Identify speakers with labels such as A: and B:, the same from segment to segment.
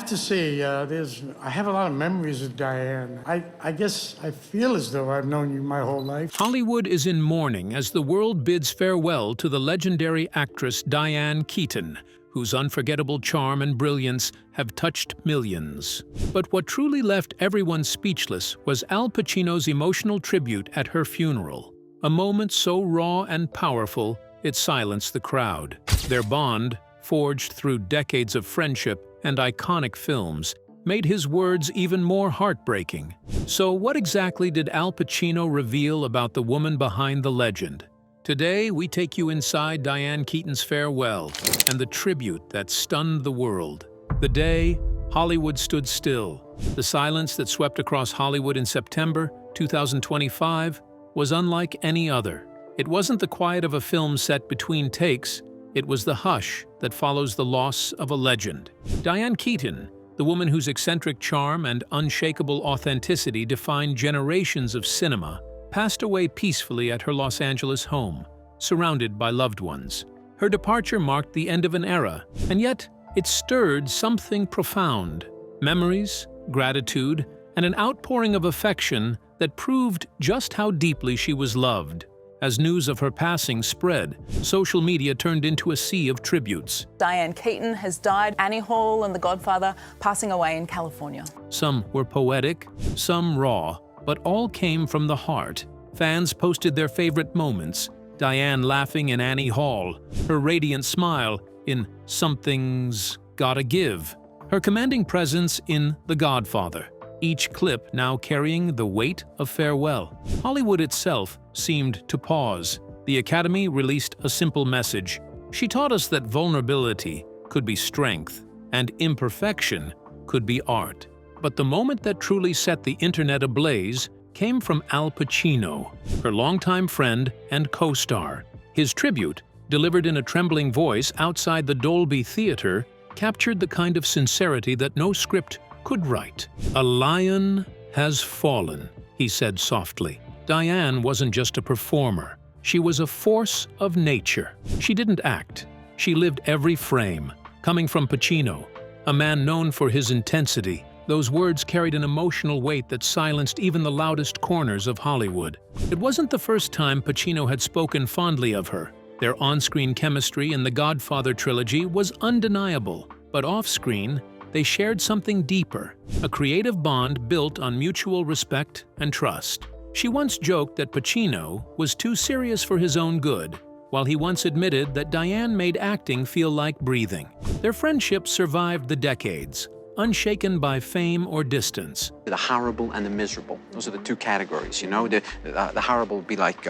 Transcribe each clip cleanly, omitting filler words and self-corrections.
A: to say, I have a lot of memories of Diane. I guess I feel as though I've known you my whole life.
B: Hollywood is in mourning as the world bids farewell to the legendary actress Diane Keaton, whose unforgettable charm and brilliance have touched millions. But what truly left everyone speechless was Al Pacino's emotional tribute at her funeral. A moment so raw and powerful, it silenced the crowd. Their bond, forged through decades of friendship and iconic films, made his words even more heartbreaking. So what exactly did Al Pacino reveal about the woman behind the legend? Today, we take you inside Diane Keaton's farewell and the tribute that stunned the world. The day Hollywood stood still, the silence that swept across Hollywood in September 2025 was unlike any other. It wasn't the quiet of a film set between takes, it was the hush that follows the loss of a legend. Diane Keaton, the woman whose eccentric charm and unshakable authenticity defined generations of cinema, passed away peacefully at her Los Angeles home, surrounded by loved ones. Her departure marked the end of an era, and yet it stirred something profound: memories, gratitude, and an outpouring of affection that proved just how deeply she was loved. As news of her passing spread, social media turned into a sea of tributes.
C: Diane Keaton has died. Annie Hall and The Godfather passing away in California.
B: Some were poetic, some raw, but all came from the heart. Fans posted their favorite moments: Diane laughing in Annie Hall, her radiant smile in Something's Gotta Give, her commanding presence in The Godfather, each clip now carrying the weight of farewell. Hollywood itself seemed to pause. The Academy released a simple message. She taught us that vulnerability could be strength, and imperfection could be art. But the moment that truly set the internet ablaze came from Al Pacino, her longtime friend and co-star. His tribute, delivered in a trembling voice outside the Dolby Theater, captured the kind of sincerity that no script could write. "A lion has fallen," he said softly. Diane wasn't just a performer. She was a force of nature. She didn't act. She lived every frame. Coming from Pacino, a man known for his intensity, those words carried an emotional weight that silenced even the loudest corners of Hollywood. It wasn't the first time Pacino had spoken fondly of her. Their on-screen chemistry in the Godfather trilogy was undeniable, but off-screen, they shared something deeper, a creative bond built on mutual respect and trust. She once joked that Pacino was too serious for his own good, while he once admitted that Diane made acting feel like breathing. Their friendship survived the decades, unshaken by fame or distance.
D: The horrible and the miserable, those are the two categories, you know? The horrible would be like,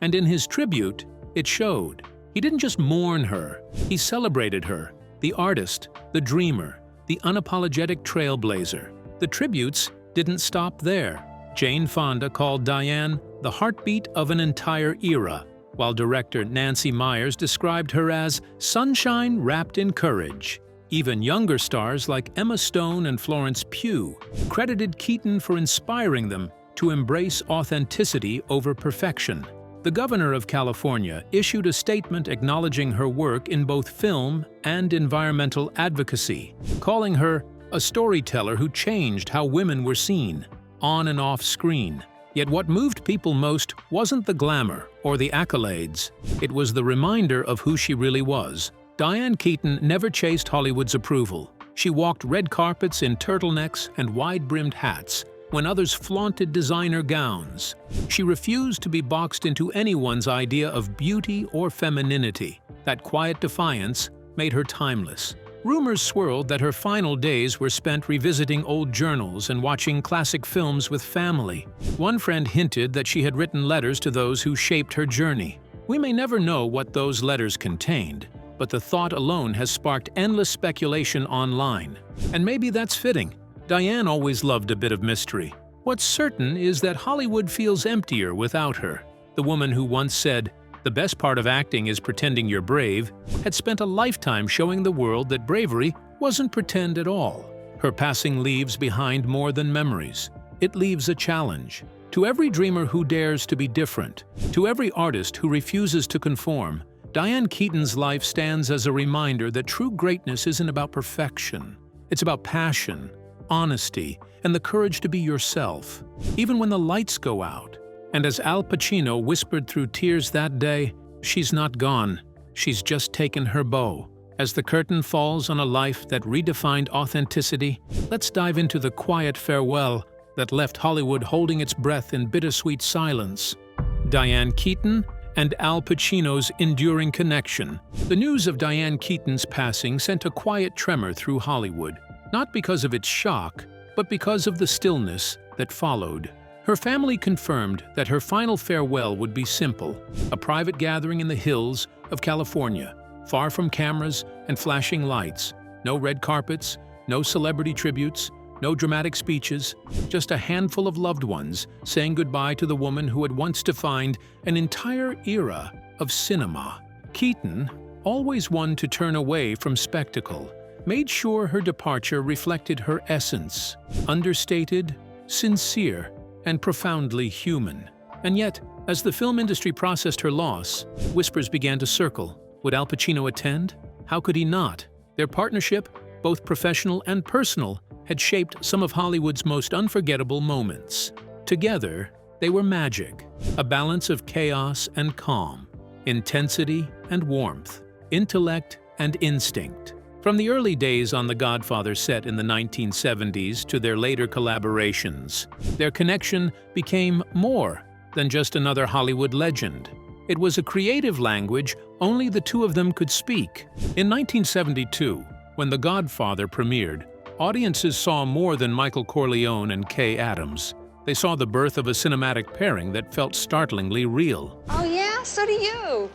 B: And in his tribute, it showed. He didn't just mourn her, he celebrated her, the artist, the dreamer, the unapologetic trailblazer. The tributes didn't stop there. Jane Fonda called Diane the heartbeat of an entire era, while director Nancy Meyers described her as sunshine wrapped in courage. Even younger stars like Emma Stone and Florence Pugh credited Keaton for inspiring them to embrace authenticity over perfection. The governor of California issued a statement acknowledging her work in both film and environmental advocacy, calling her a storyteller who changed how women were seen, on and off screen. Yet what moved people most wasn't the glamour or the accolades. It was the reminder of who she really was. Diane Keaton never chased Hollywood's approval. She walked red carpets in turtlenecks and wide-brimmed hats, when others flaunted designer gowns. She refused to be boxed into anyone's idea of beauty or femininity. That quiet defiance made her timeless. Rumors swirled that her final days were spent revisiting old journals and watching classic films with family. One friend hinted that she had written letters to those who shaped her journey. We may never know what those letters contained, but the thought alone has sparked endless speculation online. And maybe that's fitting. Diane always loved a bit of mystery. What's certain is that Hollywood feels emptier without her. The woman who once said, "The best part of acting is pretending you're brave," had spent a lifetime showing the world that bravery wasn't pretend at all. Her passing leaves behind more than memories. It leaves a challenge. To every dreamer who dares to be different, to every artist who refuses to conform, Diane Keaton's life stands as a reminder that true greatness isn't about perfection. It's about passion, honesty, and the courage to be yourself, even when the lights go out. And as Al Pacino whispered through tears that day, "She's not gone, she's just taken her bow." As the curtain falls on a life that redefined authenticity, let's dive into the quiet farewell that left Hollywood holding its breath in bittersweet silence. Diane Keaton and Al Pacino's enduring connection. The news of Diane Keaton's passing sent a quiet tremor through Hollywood, not because of its shock, but because of the stillness that followed. Her family confirmed that her final farewell would be simple, a private gathering in the hills of California, far from cameras and flashing lights. No red carpets, no celebrity tributes, no dramatic speeches, just a handful of loved ones saying goodbye to the woman who had once defined an entire era of cinema. Keaton, always one to turn away from spectacle, made sure her departure reflected her essence, understated, sincere, and profoundly human. And yet, as the film industry processed her loss, whispers began to circle. Would Al Pacino attend? How could he not? Their partnership, both professional and personal, had shaped some of Hollywood's most unforgettable moments. Together, they were magic, a balance of chaos and calm, intensity and warmth, intellect and instinct. From the early days on The Godfather set in the 1970s to their later collaborations, their connection became more than just another Hollywood legend. It was a creative language only the two of them could speak. In 1972, when The Godfather premiered, audiences saw more than Michael Corleone and Kay Adams. They saw the birth of a cinematic pairing that felt startlingly real.
E: Oh, yeah? So do you.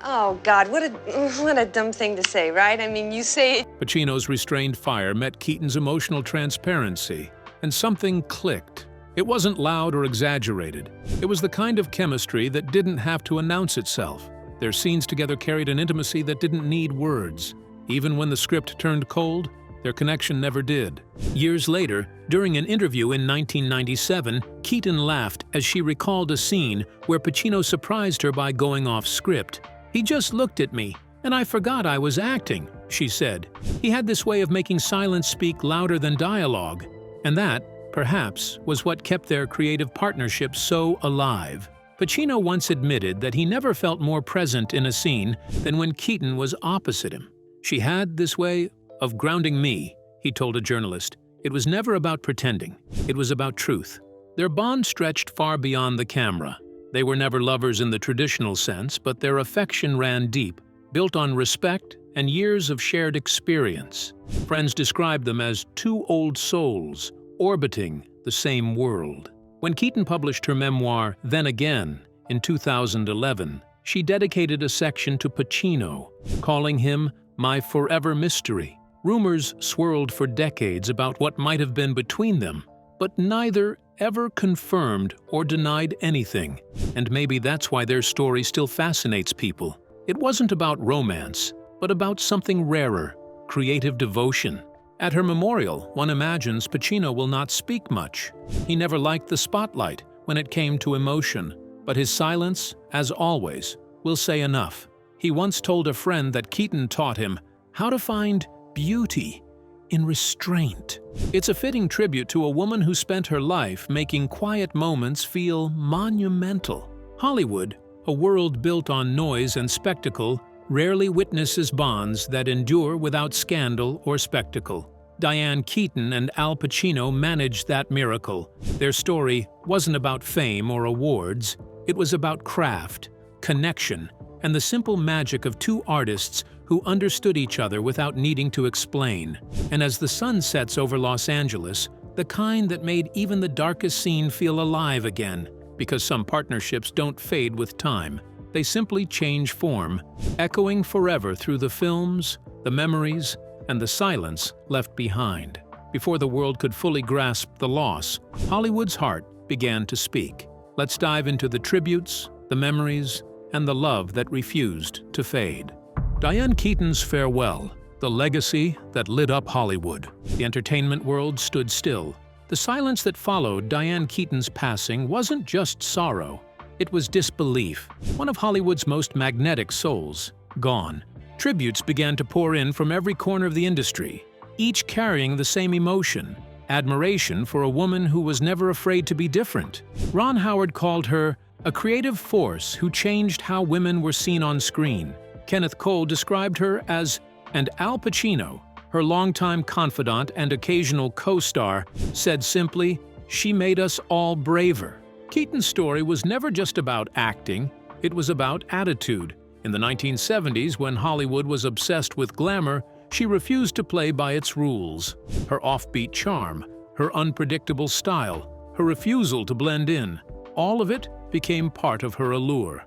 E: Oh, God, what a dumb thing to say, right? I mean, you say it.
B: Pacino's restrained fire met Keaton's emotional transparency, and something clicked. It wasn't loud or exaggerated. It was the kind of chemistry that didn't have to announce itself. Their scenes together carried an intimacy that didn't need words. Even when the script turned cold, their connection never did. Years later, during an interview in 1997, Keaton laughed as she recalled a scene where Pacino surprised her by going off script. "He just looked at me, and I forgot I was acting," she said. He had this way of making silence speak louder than dialogue, and that, perhaps, was what kept their creative partnership so alive. Pacino once admitted that he never felt more present in a scene than when Keaton was opposite him. "She had this way of grounding me," he told a journalist. "It was never about pretending. It was about truth." Their bond stretched far beyond the camera. They were never lovers in the traditional sense, but their affection ran deep, built on respect and years of shared experience. Friends described them as two old souls, orbiting the same world. When Keaton published her memoir, Then Again, in 2011, she dedicated a section to Pacino, calling him "my forever mystery." Rumors swirled for decades about what might have been between them, but neither ever confirmed or denied anything. And maybe that's why their story still fascinates people. It wasn't about romance, but about something rarer, creative devotion. At her memorial, one imagines Pacino will not speak much. He never liked the spotlight when it came to emotion, but his silence, as always, will say enough. He once told a friend that Keaton taught him how to find beauty in restraint. It's a fitting tribute to a woman who spent her life making quiet moments feel monumental. Hollywood, a world built on noise and spectacle, rarely witnesses bonds that endure without scandal or spectacle. Diane Keaton and Al Pacino managed that miracle. Their story wasn't about fame or awards. It was about craft, connection, and the simple magic of two artists who understood each other without needing to explain. And as the sun sets over Los Angeles, the kind that made even the darkest scene feel alive again, because some partnerships don't fade with time. They simply change form, echoing forever through the films, the memories, and the silence left behind. Before the world could fully grasp the loss, Hollywood's heart began to speak. Let's dive into the tributes, the memories, and the love that refused to fade. Diane Keaton's farewell, the legacy that lit up Hollywood. The entertainment world stood still. The silence that followed Diane Keaton's passing wasn't just sorrow. It was disbelief. One of Hollywood's most magnetic souls, gone. Tributes began to pour in from every corner of the industry. each carrying the same emotion: admiration for a woman who was never afraid to be different. Ron Howard called her a creative force who changed how women were seen on screen. Kenneth Cole described her as, and Al Pacino, her longtime confidant and occasional co-star, said simply, "She made us all braver." Keaton's story was never just about acting, it was about attitude. In the 1970s, when Hollywood was obsessed with glamour, she refused to play by its rules. Her offbeat charm, her unpredictable style, her refusal to blend in, all of it became part of her allure.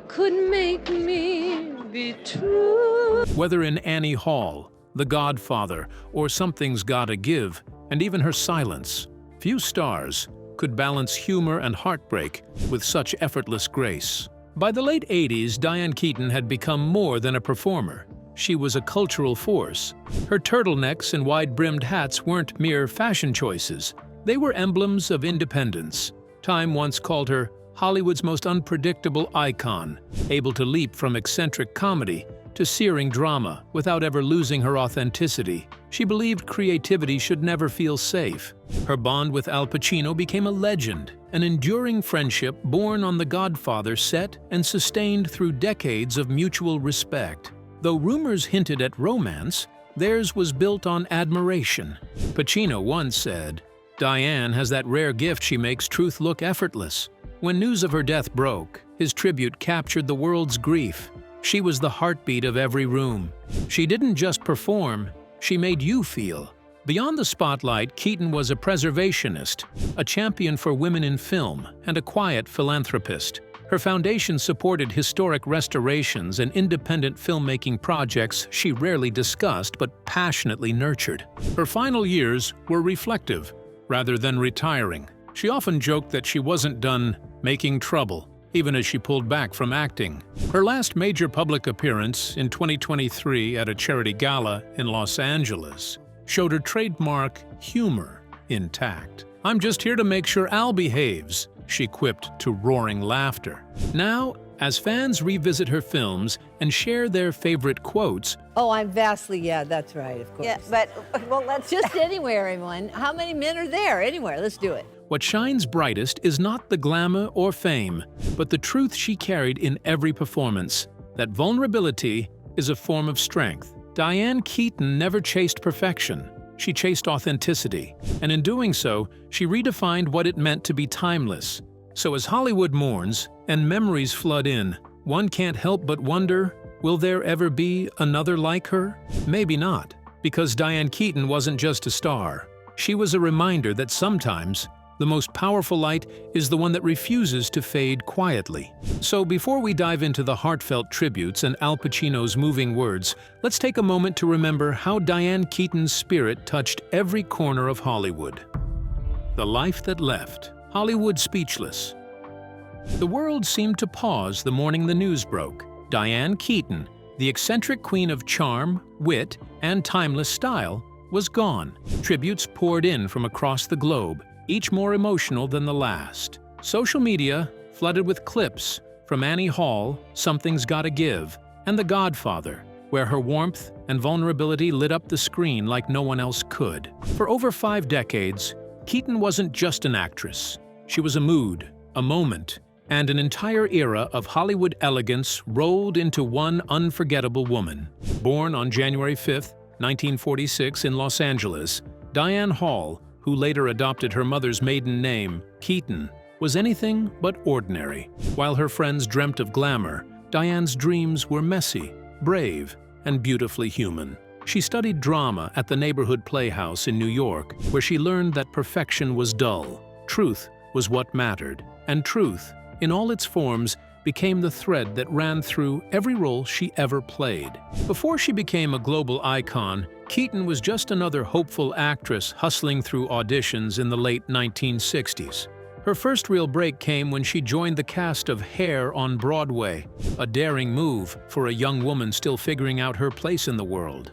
E: Could make me be true.
B: Whether in Annie Hall, The Godfather, or Something's Gotta Give, and even her silence, few stars could balance humor and heartbreak with such effortless grace. By the late 80s, Diane Keaton had become more than a performer. She was a cultural force. Her turtlenecks and wide-brimmed hats weren't mere fashion choices. They were emblems of independence. Time once called her Hollywood's most unpredictable icon, able to leap from eccentric comedy to searing drama without ever losing her authenticity. She believed creativity should never feel safe. Her bond with Al Pacino became a legend, an enduring friendship born on The Godfather set and sustained through decades of mutual respect. Though rumors hinted at romance, theirs was built on admiration. Pacino once said, "Diane has that rare gift she makes truth look effortless." When news of her death broke, his tribute captured the world's grief. She was the heartbeat of every room. She didn't just perform, she made you feel. Beyond the spotlight, Keaton was a preservationist, a champion for women in film, and a quiet philanthropist. Her foundation supported historic restorations and independent filmmaking projects she rarely discussed but passionately nurtured. Her final years were reflective, rather than retiring. She often joked that she wasn't done making trouble, even as she pulled back from acting. Her last major public appearance in 2023 at a charity gala in Los Angeles showed her trademark humor intact. "I'm just here to make sure Al behaves," she quipped to roaring laughter. Now, as fans revisit her films and share their favorite quotes,
F: Oh, I'm vastly, yeah, that's right, of course.
C: Yeah, but, well, let's
F: Just anywhere, everyone. How many men are there? Anywhere, let's do it.
B: what shines brightest is not the glamour or fame, but the truth she carried in every performance, that vulnerability is a form of strength. Diane Keaton never chased perfection. She chased authenticity, and in doing so, she redefined what it meant to be timeless. So as Hollywood mourns and memories flood in, one can't help but wonder, will there ever be another like her? Maybe not, because Diane Keaton wasn't just a star. She was a reminder that sometimes the most powerful light is the one that refuses to fade quietly. So before we dive into the heartfelt tributes and Al Pacino's moving words, let's take a moment to remember how Diane Keaton's spirit touched every corner of Hollywood. The life that left Hollywood speechless. The world seemed to pause the morning the news broke. Diane Keaton, the eccentric queen of charm, wit, and timeless style, was gone. Tributes poured in from across the globe, each more emotional than the last. Social media flooded with clips from Annie Hall, Something's Gotta Give, and The Godfather, where her warmth and vulnerability lit up the screen like no one else could. For over 5 decades, Keaton wasn't just an actress. She was a mood, a moment, and an entire era of Hollywood elegance rolled into one unforgettable woman. Born on January 5, 1946 in Los Angeles, Diane Hall, who later adopted her mother's maiden name, Keaton, was anything but ordinary. While her friends dreamt of glamour, Diane's dreams were messy, brave, and beautifully human. She studied drama at the neighborhood playhouse in New York, where she learned that perfection was dull, truth was what mattered, and truth, in all its forms, became the thread that ran through every role she ever played. Before she became a global icon, Keaton was just another hopeful actress hustling through auditions in the late 1960s. Her first real break came when she joined the cast of Hair on Broadway, a daring move for a young woman still figuring out her place in the world.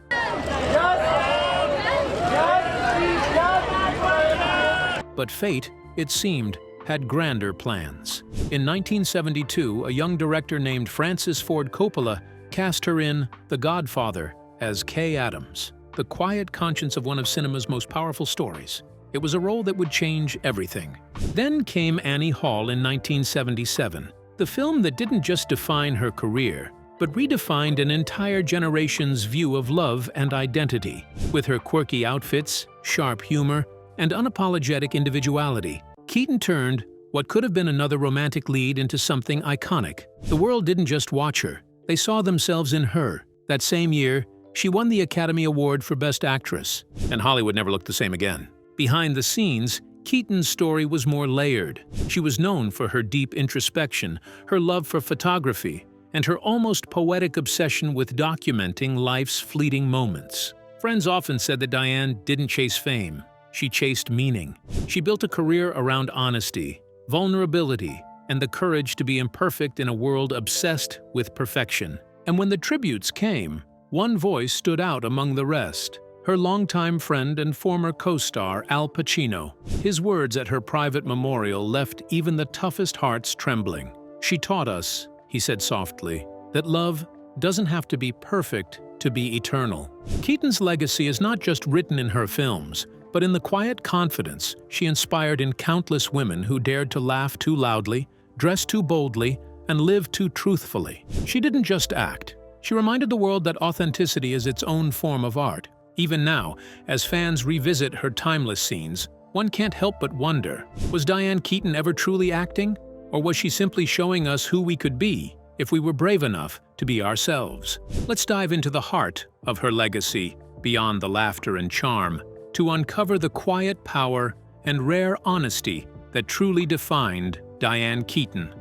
B: But fate, it seemed, had grander plans. In 1972, a young director named Francis Ford Coppola cast her in The Godfather as Kay Adams, the quiet conscience of one of cinema's most powerful stories. It was a role that would change everything. Then came Annie Hall in 1977, the film that didn't just define her career, but redefined an entire generation's view of love and identity. With her quirky outfits, sharp humor, and unapologetic individuality, Keaton turned what could have been another romantic lead into something iconic. The world didn't just watch her, they saw themselves in her. That same year, she won the Academy Award for Best Actress, and Hollywood never looked the same again. Behind the scenes, Keaton's story was more layered. She was known for her deep introspection, her love for photography, and her almost poetic obsession with documenting life's fleeting moments. Friends often said that Diane didn't chase fame, she chased meaning. She built a career around honesty, vulnerability, and the courage to be imperfect in a world obsessed with perfection. And when the tributes came, one voice stood out among the rest. Her longtime friend and former co-star Al Pacino. His words at her private memorial left even the toughest hearts trembling. "She taught us," he said softly, "that love doesn't have to be perfect to be eternal." Keaton's legacy is not just written in her films, but in the quiet confidence she inspired in countless women who dared to laugh too loudly, dress too boldly, and live too truthfully. She didn't just act. She reminded the world that authenticity is its own form of art. Even now, as fans revisit her timeless scenes, one can't help but wonder, was Diane Keaton ever truly acting? Or was she simply showing us who we could be if we were brave enough to be ourselves? Let's dive into the heart of her legacy, beyond the laughter and charm, to uncover the quiet power and rare honesty that truly defined Diane Keaton.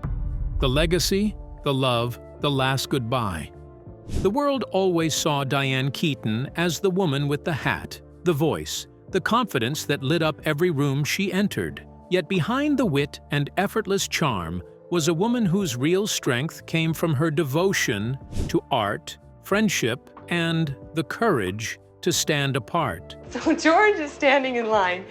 B: The legacy, the love, the last goodbye. The world always saw Diane Keaton as the woman with the hat, the voice, the confidence that lit up every room she entered. Yet behind the wit and effortless charm was a woman whose real strength came from her devotion to art, friendship, and the courage to stand apart.
E: So George is standing in line,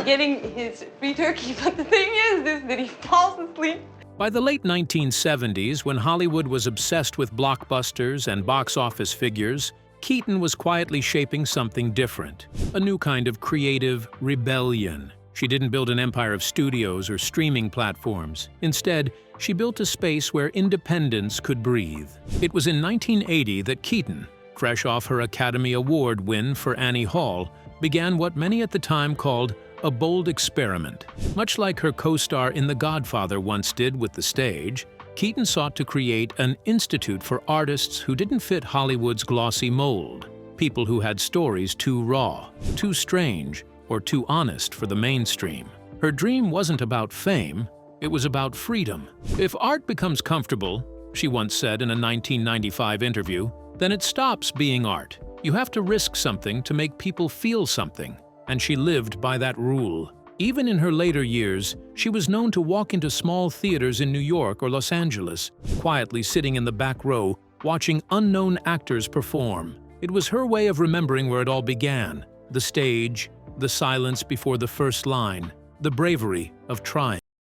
E: getting his free turkey, but the thing is that he falls asleep.
B: By the late 1970s, when Hollywood was obsessed with blockbusters and box office figures, Keaton was quietly shaping something different, a new kind of creative rebellion. She didn't build an empire of studios or streaming platforms. Instead, she built a space where independence could breathe. It was in 1980 that Keaton, fresh off her Academy Award win for Annie Hall, began what many at the time called a bold experiment. Much like her co-star in The Godfather once did with the stage, Keaton sought to create an institute for artists who didn't fit Hollywood's glossy mold, people who had stories too raw, too strange, or too honest for the mainstream. Her dream wasn't about fame, it was about freedom. "If art becomes comfortable," she once said in a 1995 interview, "then it stops being art. You have to risk something to make people feel something." And she lived by that rule. Even in her later years, she was known to walk into small theaters in New York or Los Angeles, quietly sitting in the back row, watching unknown actors perform. It was her way of remembering where it all began: the stage, the silence before the first line, the bravery of trying.